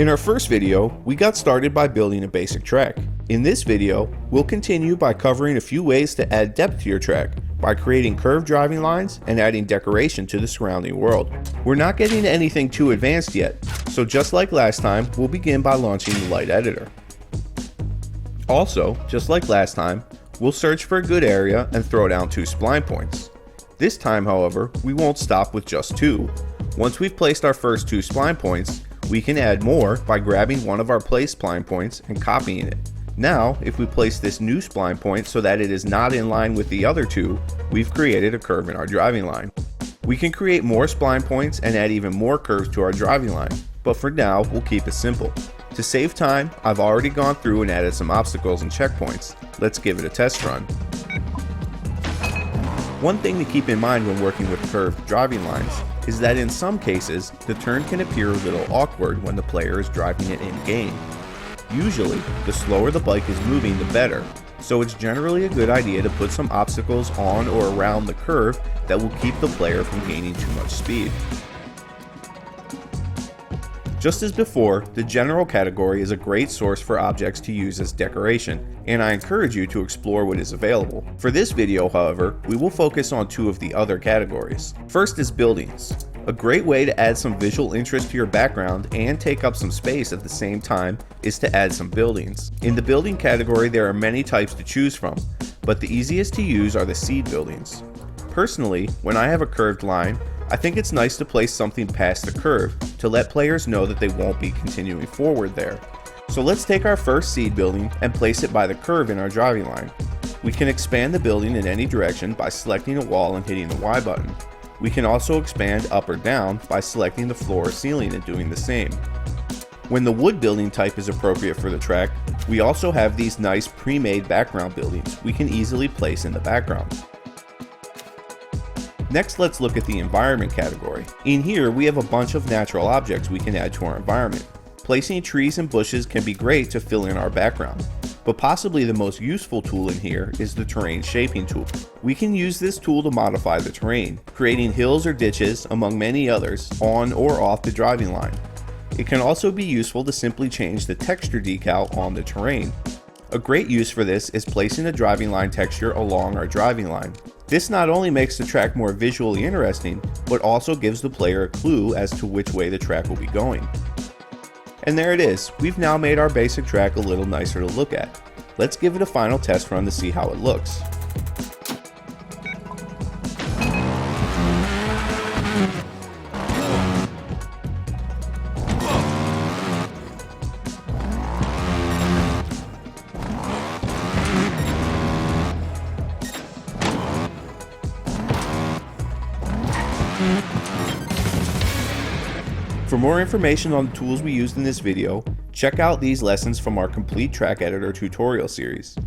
In our first video, we got started by building a basic track. In this video, we'll continue by covering a few ways to add depth to your track by creating curved driving lines and adding decoration to the surrounding world. We're not getting to anything too advanced yet, so just like last time, we'll begin by launching the light editor. Also, just like last time, we'll search for a good area and throw down 2 spline points. This time, however, we won't stop with just 2. Once we've placed our first 2 spline points, we can add more by grabbing one of our placed spline points and copying it. Now, if we place this new spline point so that it is not in line with the other 2, we've created a curve in our driving line. We can create more spline points and add even more curves to our driving line, but for now, we'll keep it simple. To save time, I've already gone through and added some obstacles and checkpoints. Let's give it a test run. One thing to keep in mind when working with curved driving lines is that in some cases, the turn can appear a little awkward when the player is driving it in-game. Usually, the slower the bike is moving, the better, so it's generally a good idea to put some obstacles on or around the curve that will keep the player from gaining too much speed. Just as before, the general category is a great source for objects to use as decoration, and I encourage you to explore what is available. For this video, however, we will focus on 2 of the other categories. First is buildings. A great way to add some visual interest to your background and take up some space at the same time is to add some buildings. In the building category, there are many types to choose from, but the easiest to use are the seed buildings. Personally, when I have a curved line, I think it's nice to place something past the curve to let players know that they won't be continuing forward there. So let's take our first seed building and place it by the curve in our driving line. We can expand the building in any direction by selecting a wall and hitting the Y button. We can also expand up or down by selecting the floor or ceiling and doing the same. When the wood building type is appropriate for the track, we also have these nice pre-made background buildings we can easily place in the background. Next, let's look at the environment category. In here, we have a bunch of natural objects we can add to our environment. Placing trees and bushes can be great to fill in our background, but possibly the most useful tool in here is the terrain shaping tool. We can use this tool to modify the terrain, creating hills or ditches, among many others, on or off the driving line. It can also be useful to simply change the texture decal on the terrain. A great use for this is placing a driving line texture along our driving line. This not only makes the track more visually interesting, but also gives the player a clue as to which way the track will be going. And there it is, we've now made our basic track a little nicer to look at. Let's give it a final test run to see how it looks. For more information on the tools we used in this video, check out these lessons from our complete track editor tutorial series.